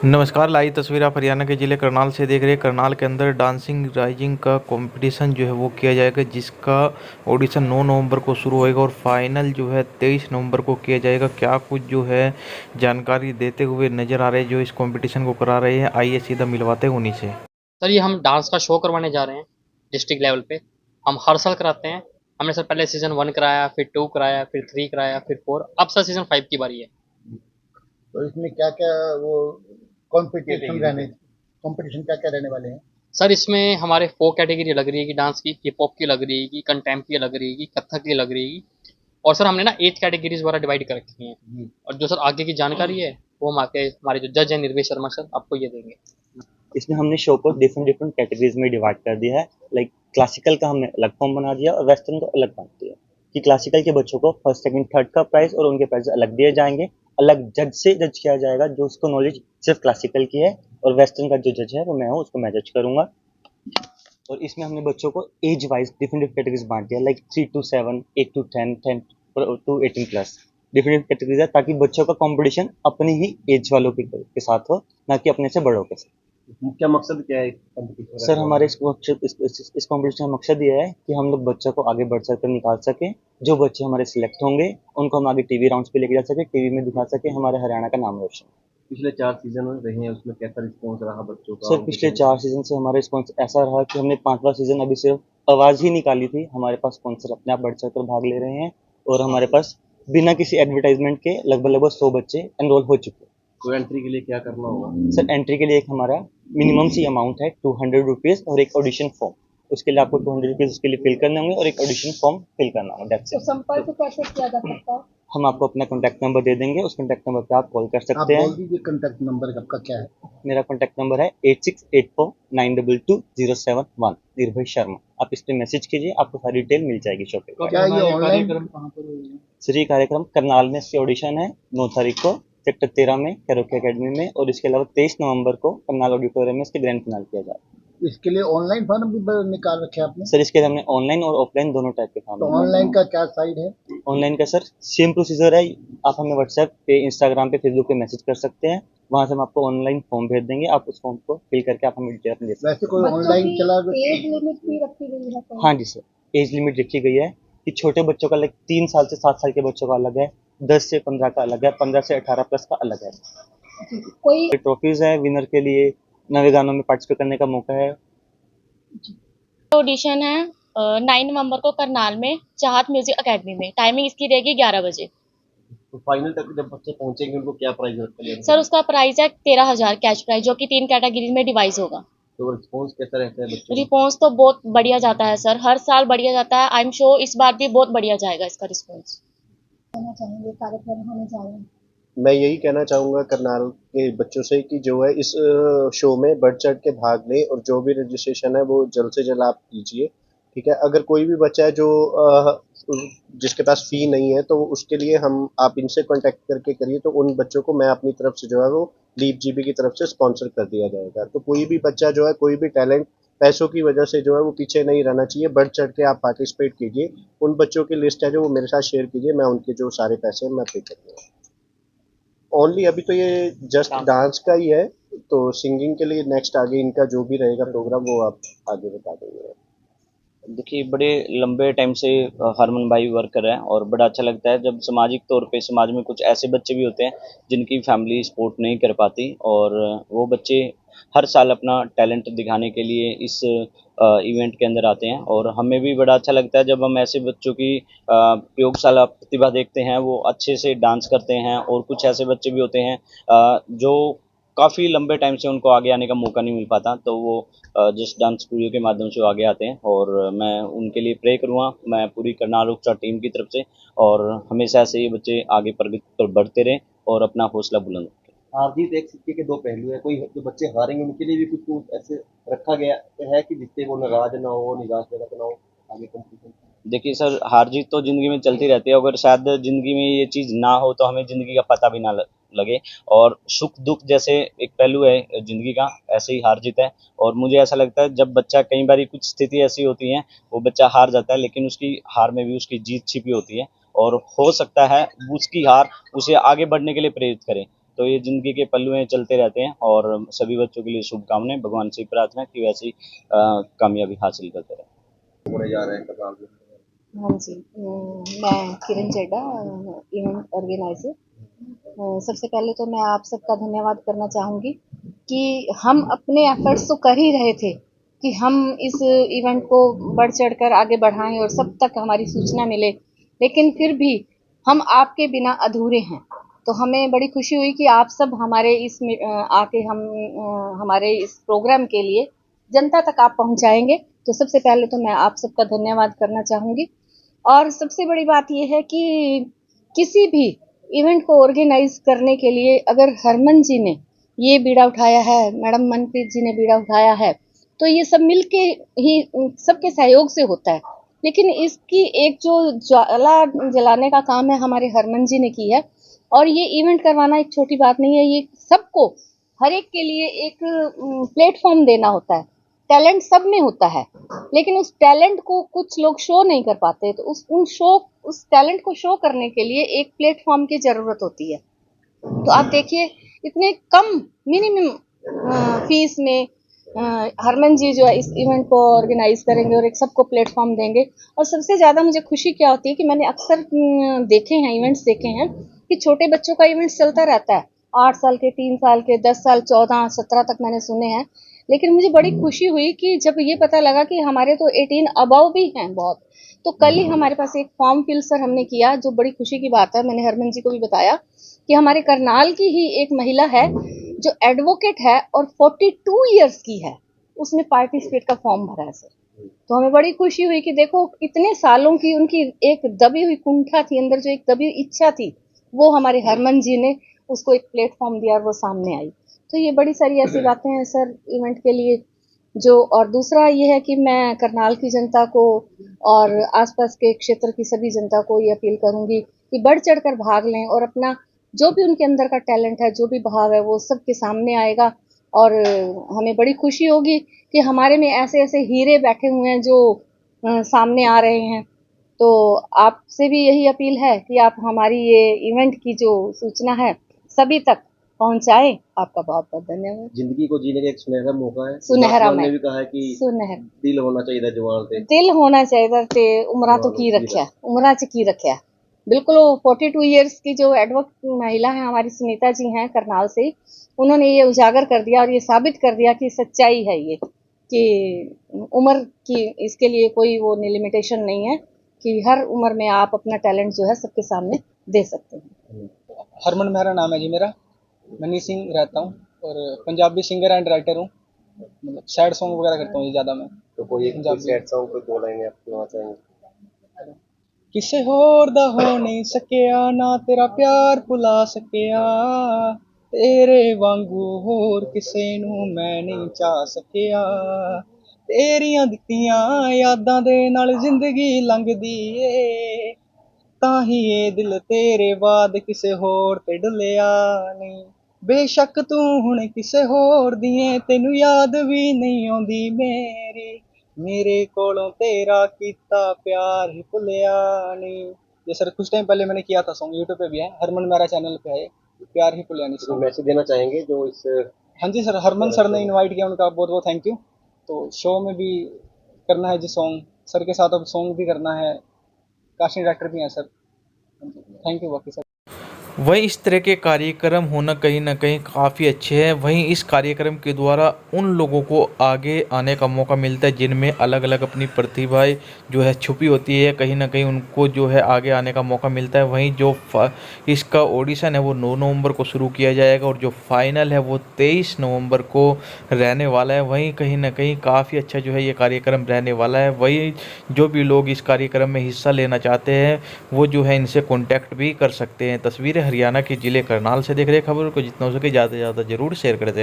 नमस्कार, लाइव तस्वीर आप हरियाणा के ज़िले करनाल से देख रहे हैं। करनाल के अंदर डांसिंग राइजिंग का कंपटीशन जो है वो किया जाएगा, जिसका ऑडिशन 9 नवंबर को शुरू होएगा और फाइनल जो है 23 नवंबर को किया जाएगा। क्या कुछ जो है जानकारी देते हुए नज़र आ रहे हैं जो इस कंपटीशन को करा रहे हैं, आइए सीधा मिलवाते हैं उन्हीं से। सर ये हम डांस का शो करवाने जा रहे हैं डिस्ट्रिक्ट लेवल पे। हम हर साल कराते हैं। हमने सर पहले सीज़न 1 कराया, फिर 2 कराया, फिर 3 कराया, फिर 4, अब सर सीज़न 5 की बारी है। तो इसमें क्या-क्या वो कॉम्पिटिशन क्या-क्या रहने वाले हैं? सर इसमें हमारे 4 कैटेगरी लग रहेगी डांस की, हिप हॉप की लग रहेगी, कंटेम्प्रेरी लग रहेगी, कथक की लग रहेगी और सर हमने ना 8 कैटेगरीज़ द्वारा डिवाइड कर रखी हैं। जी। और जो सर आगे की जानकारी है, वो हम आके हमारे जो जज हैं निर्भय शर्मा सर आपको ये देंगे। इसमें हमने शो को डिफरेंट डिफरेंट कैटेगरीज में डिवाइड कर दिया है। लाइक क्लासिकल का हमने अलग फॉर्म बना दिया और वेस्टर्न को अलग बना दिया कि क्लासिकल के बच्चों को फर्स्ट सेकंड थर्ड का प्राइज और उनके प्राइज अलग दिए जाएंगे। अलग जज से जज किया जाएगा जो उसको नॉलेज सिर्फ क्लासिकल की है, और वेस्टर्न का जो जज है वो मैं हूँ, उसको मैं जज करूंगा। और इसमें हमने बच्चों को एज वाइज डिफरेंट कैटेगरीज बांट दिया, like 3 to 7, 8 to 10, 10 to 18 plus. Different categories है ताकि बच्चों का कंपटीशन अपनी ही एज वालों के साथ हो, ना कि अपने से बड़ों के साथ। मुख्य मकसद क्या है कॉम्पिटिशन सर हमारे इस कॉम्पिटिशन का मकसद ये है कि हम लोग बच्चों को आगे बढ़ सकते निकाल सके। जो बच्चे हमारे सिलेक्ट होंगे उनको हम आगे टीवी राउंड्स पे लेके जा सके, टीवी में दिखा सके हमारे हरियाणा का नाम रोशन। पिछले 4 सीज़न रहे हैं, उसमें कैसा रिस्पॉन्स रहा बच्चों का? सर पिछले 4 सीजन से हमारा रिस्पॉन्स ऐसा रहा कि हमने 5वां सीजन अभी सिर्फ आवाज़ ही निकाली थी। हमारे पास स्पॉन्सर अपने आप बढ़ चढ़कर भाग ले रहे हैं और हमारे पास बिना किसी एडवर्टाइजमेंट के लगभग लगभग 100 बच्चे एनरोल हो चुके हैं। तो एंट्री के लिए क्या करना होगा? सर एंट्री के लिए एक हमारा मिनिमम सी अमाउंट है 200 रुपीज़ और एक ऑडिशन फॉर्म। उसके लिए आपको 200 रुपीज़ उसके लिए फिल करने होंगे और एक ऑडिशन फॉर्म फिल करना होगा। दैट्स तो इट। संपर्क कैसे किया जा सकता है? हम आपको अपना कॉन्टैक्ट नंबर दे देंगे, उस कॉन्टैक्ट नंबर पे आप कॉल कर आप सकते हैं। बोल दीजिए कॉन्टैक्ट नंबर आपका क्या है? मेरा कॉन्टैक्ट नंबर है 8684922071, निर्भय शर्मा। आप इस पे मैसेज कीजिए, आपको सारी डिटेल मिल जाएगी शो पे। क्या ये ऑनलाइन कहाँ पर होगी? सर ये कार्यक्रम करनाल में इसकी ऑडिशन है 9 तारीख को सेक्टर 13 में कैरोके एकेडमी में, और इसके अलावा 23 नवंबर को करनाल ऑडिटोरियम में इसके ग्रैंड फिनाल किया जाएगा। इसके लिए ऑनलाइन फॉर्म भी निकाल रखे आपने? सर इसके लिए हमने ऑनलाइन और ऑफलाइन दोनों टाइप के तो फॉर्म। ऑनलाइन का क्या साइड है? ऑनलाइन का सर सेम प्रोसीजर है। आप हमें व्हाट्सएप पे, इंस्टाग्राम पे, फेसबुक पे मैसेज कर सकते हैं। वहाँ से हम आपको ऑनलाइन फॉर्म भेज देंगे। आप उस फॉर्म को फिल करके आप हमें डिटेल अपनी दे सकते वैसे कोई बच्चों ऑनलाइन की चला एज लिमिट भी रखी गई है हैं। हाँ जी सर, एज लिमिट रखी गई है कि छोटे बच्चों का लाइक 3 साल से 7 साल के बच्चों का अलग है, 10 से 15 का अलग है, 15 से 18 प्लस का अलग है। कोई ट्रॉफीज है विनर के लिए, नवे गानों में पार्टिसिपेट करने का मौका है। ऑडिशन है 9 नवंबर को करनाल में चाहत म्यूजिक एकेडमी में। टाइमिंग इसकी रहेगी 11 बजे। तो फाइनल तक जब बच्चे पहुंचेंगे उनको क्या प्राइस रखा सर उसका प्राइस है 13,000 कैश प्राइस, जो कि 3 कैटेगरी में डिवाइड होगा। तो रिस्पॉन्स कैसा रहता है बच्चों का? रिस्पॉन्स तो बहुत बढ़िया जाता है सर, हर साल बढ़िया जाता है। आई एम श्योर इस बार भी बहुत बढ़िया जाएगा इसका रिस्पॉन्स। कहना चाहेंगे कार्यक्रम होने जा रहे हैं? मैं यही कहना चाहूँगा करनाल के बच्चों से कि जो है इस शो में बढ़ चढ़ के भाग लें, और जो भी रजिस्ट्रेशन है वो जल्द से जल्द आप कीजिए, ठीक है। अगर कोई भी बच्चा है जो जिसके पास फ़ी नहीं है तो उसके लिए आप इनसे कांटेक्ट करके करिए, तो उन बच्चों को मैं अपनी तरफ से जो है वो लीप जीबी की तरफ से स्पॉन्सर कर दिया जाएगा। तो कोई भी बच्चा जो है, कोई भी टैलेंट पैसों की वजह से जो है वो पीछे नहीं रहना चाहिए। बढ़ चढ़ के आप पार्टिसिपेट कीजिए। उन बच्चों की लिस्ट है जो वो मेरे साथ शेयर कीजिए, मैं उनके जो सारे पैसे हैं मैं पे कर दूँगा। ओनली अभी तो ये जस्ट डांस का ही है, तो सिंगिंग के लिए नेक्स्ट आगे इनका जो भी रहेगा प्रोग्राम वो आप आगे बता देंगे। देखिए बड़े लंबे टाइम से हरमन भाई वर्क कर रहे हैं और बड़ा अच्छा लगता है जब सामाजिक तौर पे समाज में कुछ ऐसे बच्चे भी होते हैं जिनकी फैमिली सपोर्ट नहीं कर पाती, और वो बच्चे हर साल अपना टैलेंट दिखाने के लिए इस इवेंट के अंदर आते हैं। और हमें भी बड़ा अच्छा लगता है जब हम ऐसे बच्चों की प्रयोगशाला प्रतिभा देखते हैं, वो अच्छे से डांस करते हैं। और कुछ ऐसे बच्चे भी होते हैं जो काफ़ी लंबे टाइम से उनको आगे आने का मौका नहीं मिल पाता, तो वो जस्ट डांस स्टूडियो के माध्यम से वो आगे आते हैं। और मैं उनके लिए प्रे करूँगा, मैं पूरी करनाल उपचा टीम की तरफ से, और हमेशा से ये बच्चे आगे प्रगति पर बढ़ते रहें और अपना हौसला बुलंद रखें। हार जीत एक सिक्के के दो पहलू है। कोई जो बच्चे हारेंगे उनके लिए भी कुछ ऐसे रखा गया है कि जिससे वो नाराज ना हो, निराशजनक ना हो आगे कंपटीशन? देखिए सर, हार जीत तो ज़िंदगी में चलती रहती है। अगर शायद ज़िंदगी में ये चीज़ ना हो तो हमें ज़िंदगी का पता भी ना लगे। और सुख दुख जैसे एक पहलू है ज़िंदगी का, ऐसे ही हार जीत है। और मुझे ऐसा लगता है जब बच्चा, कई बार कुछ स्थिति ऐसी होती है वो बच्चा हार जाता है, लेकिन उसकी हार में भी उसकी जीत छिपी होती है, और हो सकता है उसकी हार उसे आगे बढ़ने के लिए प्रेरित करे। तो ये ज़िंदगी के पल्लू हैं, चलते रहते हैं और सभी बच्चों के लिए शुभकामनाएं, भगवान से प्रार्थना कि वैसी कामयाबी हासिल करते रहें। होने जा रहे हैं करनाल में? हाँ जी, मैं किरण चड्डा, इवेंट ऑर्गेनाइजर। सबसे पहले तो मैं आप सबका धन्यवाद करना चाहूँगी कि हम अपने एफर्ट्स तो कर ही रहे थे कि हम इस इवेंट को बढ़ चढ़कर आगे बढ़ाएं और सब तक हमारी सूचना मिले, लेकिन फिर भी हम आपके बिना अधूरे हैं। तो हमें बड़ी खुशी हुई कि आप सब हमारे आके हमारे इस प्रोग्राम के लिए जनता तक आप पहुंचाएंगे। तो सबसे पहले तो मैं आप सबका धन्यवाद करना चाहूँगी। और सबसे बड़ी बात यह है कि किसी भी इवेंट को ऑर्गेनाइज करने के लिए अगर हरमन जी ने ये बीड़ा उठाया है, मैडम मनप्रीत जी ने बीड़ा उठाया है, तो ये सब मिलके ही सबके सहयोग से होता है। लेकिन इसकी एक जो ज्वाला जलाने का काम है हमारे हरमन जी ने की है। और ये इवेंट करवाना एक छोटी बात नहीं है, ये सबको हर एक के लिए एक प्लेटफॉर्म देना होता है। टैलेंट सब में होता है, लेकिन उस टैलेंट को कुछ लोग शो नहीं कर पाते, तो उस टैलेंट को शो करने के लिए एक प्लेटफॉर्म की ज़रूरत होती है। तो आप देखिए इतने कम मिनिमम फीस में हरमन जी जो है इस इवेंट को ऑर्गेनाइज करेंगे और एक सबको प्लेटफॉर्म देंगे। और सबसे ज़्यादा मुझे खुशी क्या होती है कि मैंने अक्सर देखे हैं, इवेंट्स देखे हैं कि छोटे बच्चों का इवेंट चलता रहता है, 8 साल के, 3 साल के, 10 साल, 14, 17 तक मैंने सुने हैं। लेकिन मुझे बड़ी खुशी हुई कि जब ये पता लगा कि हमारे तो 18 अबव भी हैं बहुत। तो कल ही हमारे पास एक फॉर्म फिल सर हमने किया, जो बड़ी खुशी की बात है। मैंने हरमन जी को भी बताया कि हमारे करनाल की ही एक महिला है जो एडवोकेट है और 42 इयर्स की है, उसने पार्टिसिपेट का फॉर्म भरा है सर। तो हमें बड़ी खुशी हुई कि देखो इतने सालों की उनकी एक दबी हुई कुंठा थी, अंदर जो एक दबी हुई इच्छा थी, वो हमारे हरमन जी ने उसको एक प्लेटफॉर्म दिया और वो सामने आई। तो ये बड़ी सारी ऐसी बातें हैं सर इवेंट के लिए जो। और दूसरा ये है कि मैं करनाल की जनता को और आसपास के क्षेत्र की सभी जनता को ये अपील करूंगी कि बढ़ चढ़कर भाग लें और अपना जो भी उनके अंदर का टैलेंट है, जो भी भाव है, वो सबके सामने आएगा। और हमें बड़ी खुशी होगी कि हमारे में ऐसे ऐसे हीरे बैठे हुए हैं जो सामने आ रहे हैं। तो आपसे भी यही अपील है कि आप हमारी ये इवेंट की जो सूचना है सभी तक पहुंचाएं। आपका बहुत बहुत धन्यवाद। जिंदगी को जीने का एक सुनहरा मौका है। सुनहरा भगवान ने में भी कहा है कि सुनहरा दिल होना चाहिए जवान ते। दिल होना चाहिए ते उमरा तो की रखा, उमरा च की रखा। बिल्कुल, वो 42 इयर्स की जो एडवोकेट महिला है हमारी सुनीता जी हैं करनाल से, उन्होंने ये उजागर कर दिया और ये साबित कर दिया कि सच्चाई है ये कि उम्र की इसके लिए कोई वो लिमिटेशन नहीं है, कि हर उम्र में आप अपना टैलेंट जो है सबके सामने दे सकते हैं। हरमन मेरा नाम है जी, मेरा मनी सिंह रहता हूँ और पंजाबी सिंगर एंड राइटर हूँ। मतलब सैड सॉन्ग वगैरह करता हूँ जी ज़्यादा मैं। तो कोई एक सैड सॉन्ग कोई 2 लाइनें आप सुनाना चाहेंगे? किसे होर दा हो नहीं सकिया ना तेरा प्यार भुला सकिया, तेरे वांगू होर किसे नू मैं नहीं चाह सकिया, तेरियां दित्तियां यादां दे नाल जिंदगी लंघदी ए, ताही ये दिल तेरे बाद किसे होर ते डुलिया नहीं। बेशक तू हुण किसे होर दिए तेनू याद भी नहीं आउंदी मेरी, मेरे कोलों तेरा कीता प्यार ही भुलिया नहीं। ये सर कुछ टाइम पहले मैंने किया था सॉन्ग, यूट्यूब पे भी है, हरमन मेरा चैनल पे है, प्यार ही भुलिया नहीं। तो मैसेज देना चाहेंगे जो इस? हाँ जी सर, हरमन सर ने इनवाइट किया, उनका बहुत बहुत थैंक यू। तो शो में भी करना है जी सॉन्ग, सर के साथ अब सॉन्ग भी करना है, कास्टिंग डायरेक्टर भी हैं सर। थैंक यू बाकी सर। वहीं इस तरह के कार्यक्रम होना कहीं न कहीं काफ़ी अच्छे हैं। वहीं इस कार्यक्रम के द्वारा उन लोगों को आगे आने का मौका मिलता है जिनमें अलग-अलग अपनी प्रतिभाएँ जो है छुपी होती है, कहीं न कहीं उनको जो है आगे आने का मौका मिलता है। वहीं जो इसका ऑडिशन है वो 9 नवंबर को शुरू किया जाएगा और जो फाइनल है वो 23 नवंबर को रहने वाला है। वहीं कहीं न कहीं काफ़ी अच्छा जो है ये कार्यक्रम रहने वाला है। वहीं जो भी लोग इस कार्यक्रम में हिस्सा लेना चाहते हैं वो जो है इनसे कॉन्टैक्ट भी कर सकते हैं। तस्वीरें हरियाणा के ज़िले करनाल से देख रहे खबर को जितना हो सके ज़्यादा से ज़्यादा ज़रूर शेयर करते रहें।